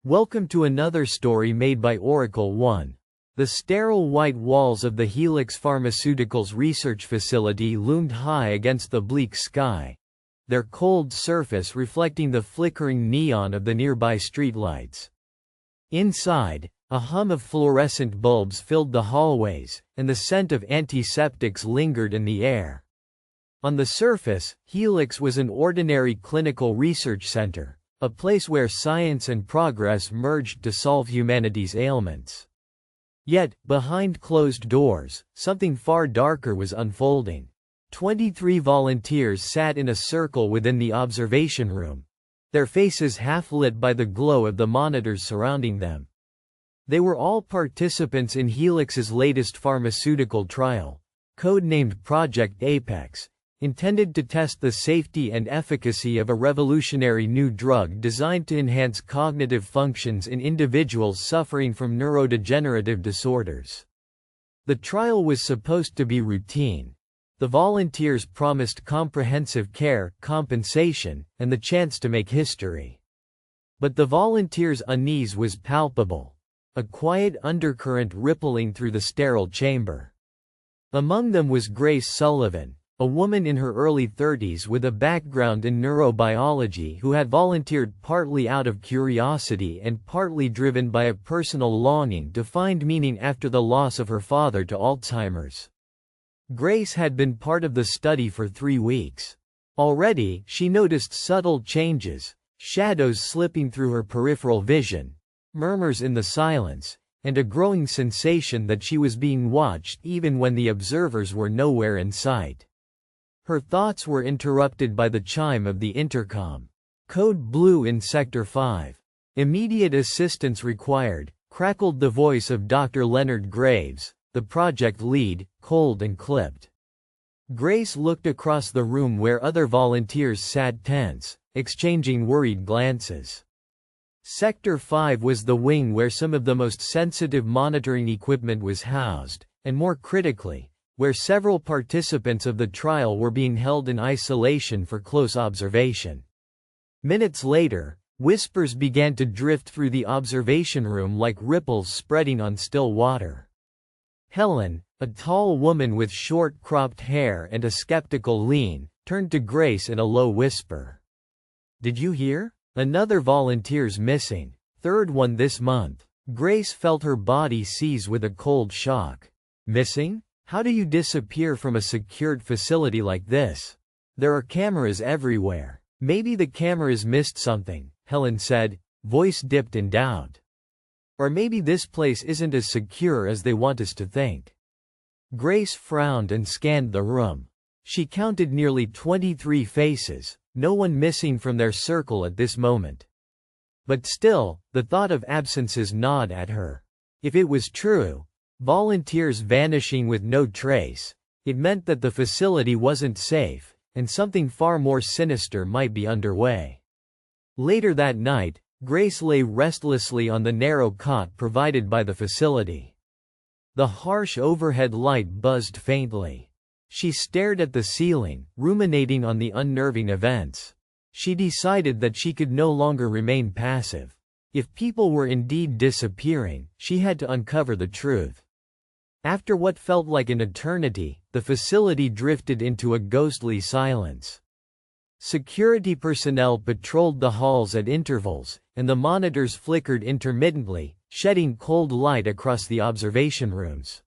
Welcome to another story made by Oracle One. The sterile white walls of the Helix Pharmaceuticals research facility loomed high against the bleak sky, their cold surface reflecting the flickering neon of the nearby streetlights. Inside, a hum of fluorescent bulbs filled the hallways, and the scent of antiseptics lingered in the air. On the surface, Helix was an ordinary clinical research center, a place where science and progress merged to solve humanity's ailments. Yet, behind closed doors, something far darker was unfolding. 23 volunteers sat in a circle within the observation room, their faces half lit by the glow of the monitors surrounding them. They were all participants in Helix's latest pharmaceutical trial, codenamed Project Apex, intended to test the safety and efficacy of a revolutionary new drug designed to enhance cognitive functions in individuals suffering from neurodegenerative disorders. The trial was supposed to be routine. The volunteers promised comprehensive care, compensation, and the chance to make history. But the volunteers' unease was palpable, a quiet undercurrent rippling through the sterile chamber. Among them was Grace Sullivan, a woman in her early 30s with a background in neurobiology who had volunteered partly out of curiosity and partly driven by a personal longing to find meaning after the loss of her father to Alzheimer's. Grace had been part of the study for 3 weeks. Already, she noticed subtle changes, shadows slipping through her peripheral vision, murmurs in the silence, and a growing sensation that she was being watched even when the observers were nowhere in sight. Her thoughts were interrupted by the chime of the intercom. "Code blue in Sector 5. Immediate assistance required," crackled the voice of Dr. Leonard Graves, the project lead, cold and clipped. Grace looked across the room where other volunteers sat tense, exchanging worried glances. Sector 5 was the wing where some of the most sensitive monitoring equipment was housed, and more critically, where several participants of the trial were being held in isolation for close observation. Minutes later, whispers began to drift through the observation room like ripples spreading on still water. Helen, a tall woman with short cropped hair and a skeptical lean, turned to Grace in a low whisper. "Did you hear? Another volunteer's missing. Third one this month." Grace felt her body seize with a cold shock. "Missing? How do you disappear from a secured facility like this? There are cameras everywhere." "Maybe the cameras missed something," Helen said, voice dipped in doubt. "Or maybe this place isn't as secure as they want us to think." Grace frowned and scanned the room. She counted nearly 23 faces, no one missing from their circle at this moment. But still, the thought of absences gnawed at her. If it was true, volunteers vanishing with no trace, it meant that the facility wasn't safe, and something far more sinister might be underway. Later that night, Grace lay restlessly on the narrow cot provided by the facility. The harsh overhead light buzzed faintly. She stared at the ceiling, ruminating on the unnerving events. She decided that she could no longer remain passive. If people were indeed disappearing, she had to uncover the truth. After what felt like an eternity, the facility drifted into a ghostly silence. Security personnel patrolled the halls at intervals, and the monitors flickered intermittently, shedding cold light across the observation rooms.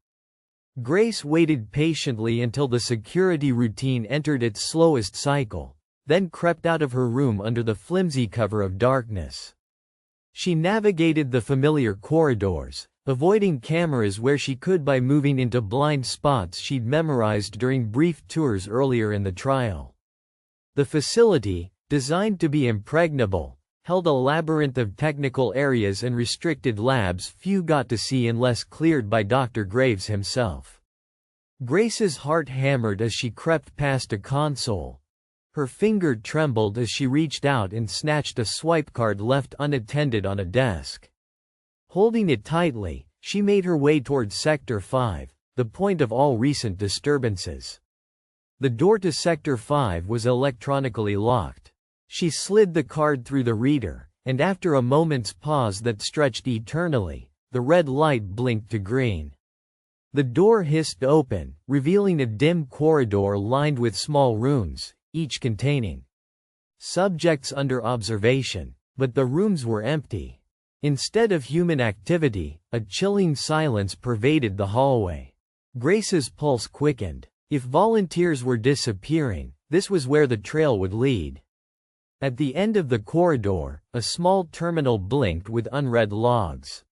Grace waited patiently until the security routine entered its slowest cycle, then crept out of her room under the flimsy cover of darkness. She navigated the familiar corridors, avoiding cameras where she could by moving into blind spots she'd memorized during brief tours earlier in the trial. The facility, designed to be impregnable, held a labyrinth of technical areas and restricted labs few got to see unless cleared by Dr. Graves himself. Grace's heart hammered as she crept past a console. Her finger trembled as she reached out and snatched a swipe card left unattended on a desk. Holding it tightly, she made her way toward Sector 5, the point of all recent disturbances. The door to Sector 5 was electronically locked. She slid the card through the reader, and after a moment's pause that stretched eternally, the red light blinked to green. The door hissed open, revealing a dim corridor lined with small rooms, each containing subjects under observation. But the rooms were empty. Instead of human activity, a chilling silence pervaded the hallway. Grace's pulse quickened. If volunteers were disappearing, this was where the trail would lead. At the end of the corridor, a small terminal blinked with unread logs.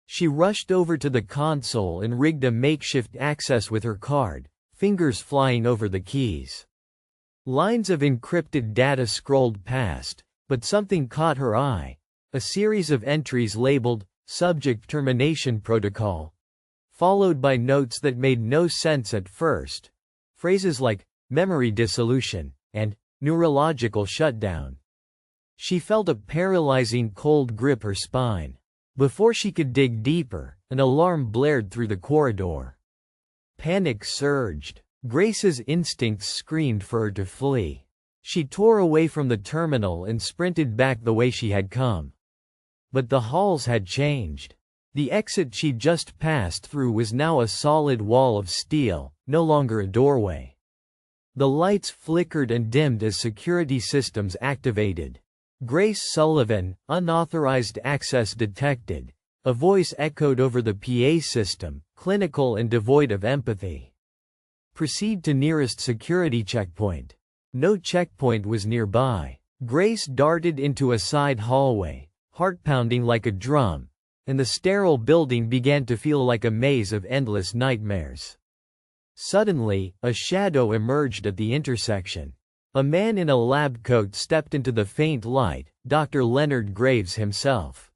She rushed over to the console and rigged a makeshift access with her card, fingers flying over the keys. Lines of encrypted data scrolled past, but something caught her eye. A series of entries labeled, Subject Termination Protocol, followed by notes that made no sense at first. Phrases like, memory dissolution, and neurological shutdown. She felt a paralyzing cold grip her spine. Before she could dig deeper, an alarm blared through the corridor. Panic surged. Grace's instincts screamed for her to flee. She tore away from the terminal and sprinted back the way she had come. But the halls had changed. The exit she'd just passed through was now a solid wall of steel, no longer a doorway. The lights flickered and dimmed as security systems activated. Grace Sullivan, unauthorized access detected. A voice echoed over the PA system, clinical and devoid of empathy. Proceed to nearest security checkpoint. No checkpoint was nearby. Grace darted into a side hallway, heart pounding like a drum, and the sterile building began to feel like a maze of endless nightmares. Suddenly, a shadow emerged at the intersection. A man in a lab coat stepped into the faint light, Dr. Leonard Graves himself.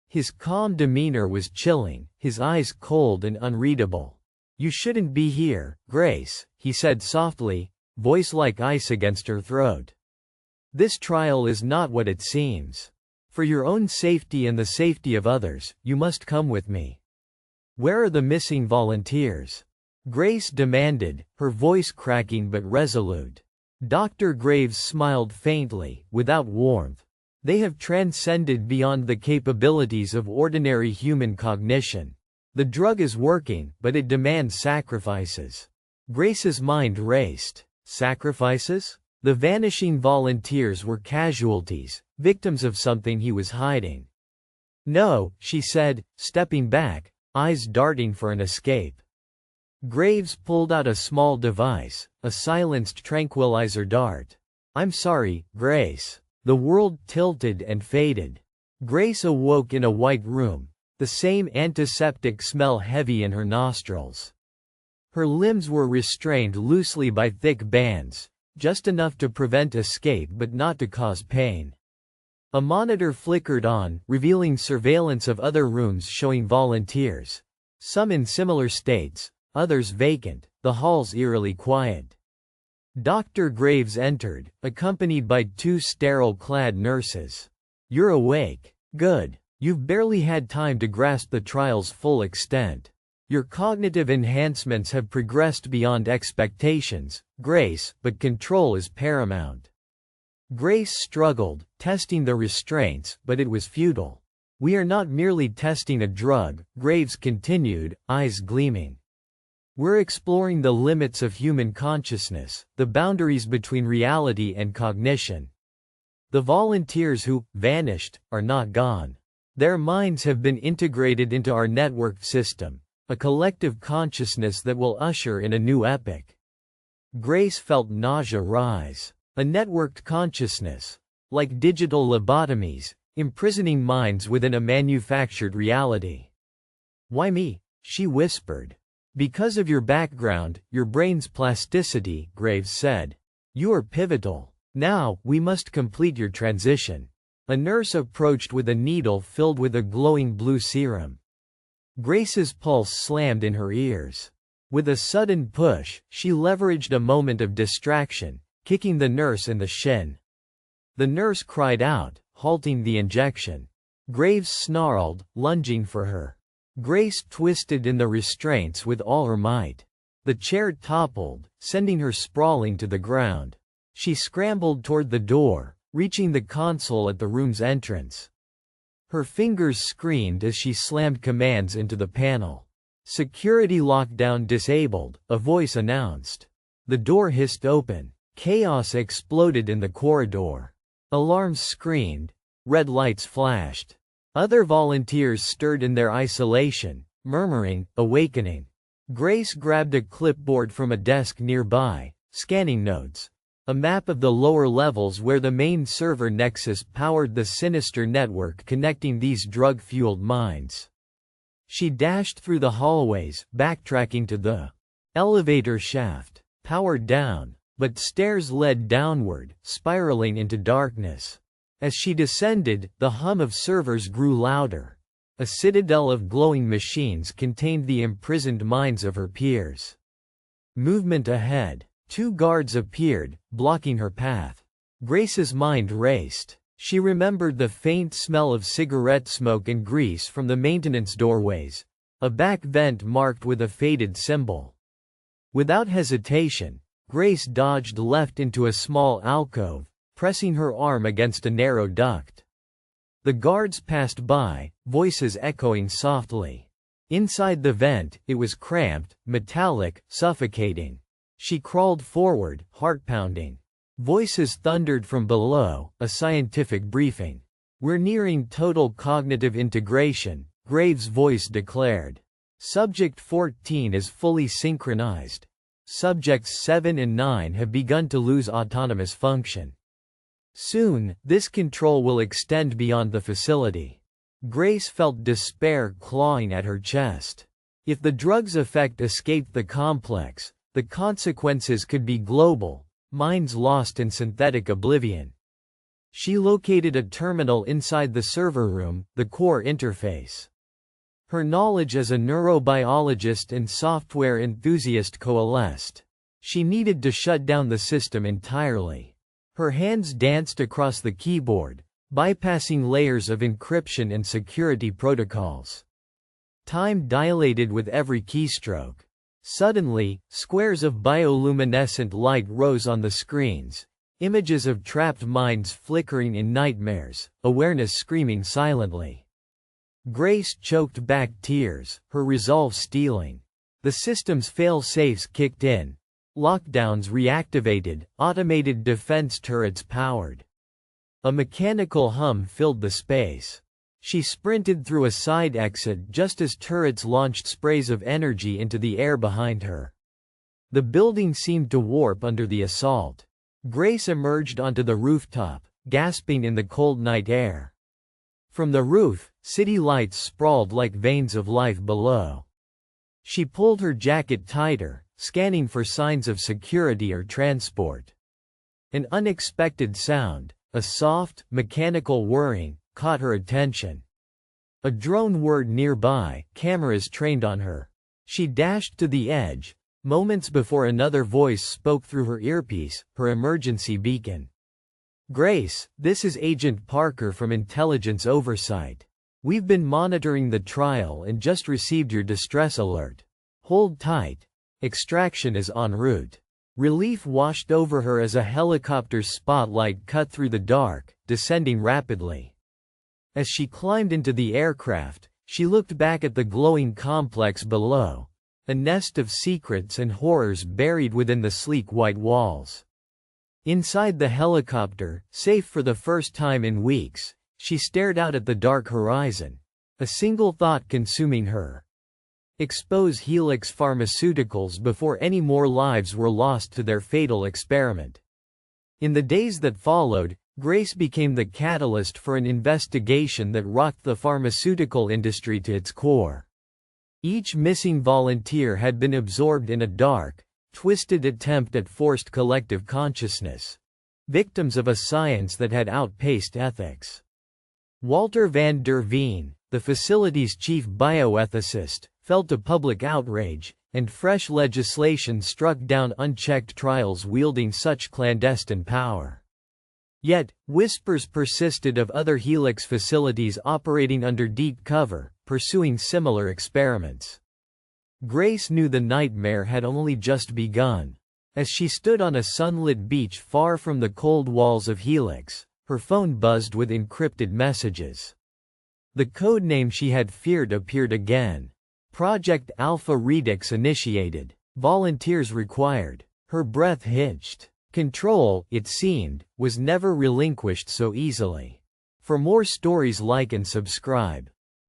His calm demeanor was chilling, his eyes cold and unreadable. "You shouldn't be here, Grace," he said softly, voice like ice against her throat. "This trial is not what it seems. For your own safety and the safety of others, you must come with me." "Where are the missing volunteers?" Grace demanded, her voice cracking but resolute. Dr. Graves smiled faintly, without warmth. "They have transcended beyond the capabilities of ordinary human cognition. The drug is working, but it demands sacrifices." Grace's mind raced. Sacrifices? The vanishing volunteers were casualties, victims of something he was hiding. "No," she said, stepping back, eyes darting for an escape. Graves pulled out a small device, a silenced tranquilizer dart. "I'm sorry, Grace." The world tilted and faded. Grace awoke in a white room, the same antiseptic smell heavy in her nostrils. Her limbs were restrained loosely by thick bands, just enough to prevent escape but not to cause pain. A monitor flickered on, revealing surveillance of other rooms showing volunteers. Some in similar states, others vacant, the halls eerily quiet. Dr. Graves entered, accompanied by two sterile-clad nurses. "You're awake. Good. You've barely had time to grasp the trial's full extent. Your cognitive enhancements have progressed beyond expectations, Grace, but control is paramount." Grace struggled, testing the restraints, but it was futile. "We are not merely testing a drug," Graves continued, eyes gleaming. "We're exploring the limits of human consciousness, the boundaries between reality and cognition. The volunteers who vanished are not gone. Their minds have been integrated into our networked system, a collective consciousness that will usher in a new epoch." Grace felt nausea rise. A networked consciousness, like digital lobotomies, imprisoning minds within a manufactured reality. "Why me?" she whispered. "Because of your background, your brain's plasticity," Graves said. "You are pivotal. Now, we must complete your transition." A nurse approached with a needle filled with a glowing blue serum. Grace's pulse slammed in her ears. With a sudden push, she leveraged a moment of distraction, kicking the nurse in the shin. The nurse cried out, halting the injection. Graves snarled, lunging for her. Grace twisted in the restraints with all her might. The chair toppled, sending her sprawling to the ground. She scrambled toward the door, reaching the console at the room's entrance. Her fingers screamed as she slammed commands into the panel. "Security lockdown disabled," a voice announced. The door hissed open. Chaos exploded in the corridor. Alarms screamed. Red lights flashed. Other volunteers stirred in their isolation, murmuring, "Awakening." Grace grabbed a clipboard from a desk nearby, scanning notes. A map of the lower levels where the main server nexus powered the sinister network connecting these drug-fueled mines. She dashed through the hallways, backtracking to the elevator shaft. Powered down, but stairs led downward, spiraling into darkness. As she descended, the hum of servers grew louder. A citadel of glowing machines contained the imprisoned minds of her peers. Movement ahead. 2 guards appeared, blocking her path. Grace's mind raced. She remembered the faint smell of cigarette smoke and grease from the maintenance doorways, a back vent marked with a faded symbol. Without hesitation, Grace dodged left into a small alcove, pressing her arm against a narrow duct. The guards passed by, voices echoing softly. Inside the vent, it was cramped, metallic, suffocating. She crawled forward, heart pounding. Voices thundered from below, a scientific briefing. "We're nearing total cognitive integration," Graves' voice declared. "Subject 14 is fully synchronized. Subjects 7 and 9 have begun to lose autonomous function. Soon, this control will extend beyond the facility." Grace felt despair clawing at her chest. If the drug's effect escaped the complex, the consequences could be global, minds lost in synthetic oblivion. She located a terminal inside the server room, the core interface. Her knowledge as a neurobiologist and software enthusiast coalesced. She needed to shut down the system entirely. Her hands danced across the keyboard, bypassing layers of encryption and security protocols. Time dilated with every keystroke. Suddenly, squares of bioluminescent light rose on the screens, images of trapped minds flickering in nightmares, awareness screaming silently. Grace choked back tears, her resolve steeling. The system's fail-safes kicked in. Lockdowns reactivated, automated defense turrets powered. A mechanical hum filled the space. She sprinted through a side exit just as turrets launched sprays of energy into the air behind her. The building seemed to warp under the assault. Grace emerged onto the rooftop, gasping in the cold night air. From the roof, city lights sprawled like veins of life below. She pulled her jacket tighter, scanning for signs of security or transport. An unexpected sound, a soft, mechanical whirring, caught her attention. A drone whirred nearby, cameras trained on her. She dashed to the edge, moments before another voice spoke through her earpiece, her emergency beacon. "Grace, this is Agent Parker from Intelligence Oversight. We've been monitoring the trial and just received your distress alert. Hold tight. Extraction is en route." Relief washed over her as a helicopter's spotlight cut through the dark, descending rapidly. As she climbed into the aircraft, she looked back at the glowing complex below, a nest of secrets and horrors buried within the sleek white walls. Inside the helicopter, safe for the first time in weeks, she stared out at the dark horizon, a single thought consuming her. Expose Helix Pharmaceuticals before any more lives were lost to their fatal experiment. In the days that followed, Grace became the catalyst for an investigation that rocked the pharmaceutical industry to its core. Each missing volunteer had been absorbed in a dark, twisted attempt at forced collective consciousness. Victims of a science that had outpaced ethics. Walter van der Veen, the facility's chief bioethicist, felt a public outrage, and fresh legislation struck down unchecked trials wielding such clandestine power. Yet, whispers persisted of other Helix facilities operating under deep cover, pursuing similar experiments. Grace knew the nightmare had only just begun. As she stood on a sunlit beach far from the cold walls of Helix, Her phone buzzed with encrypted messages. The code name she had feared appeared again. Project Alpha Redux initiated. Volunteers required. Her breath hitched. Control, it seemed, was never relinquished so easily. For more stories, like and subscribe.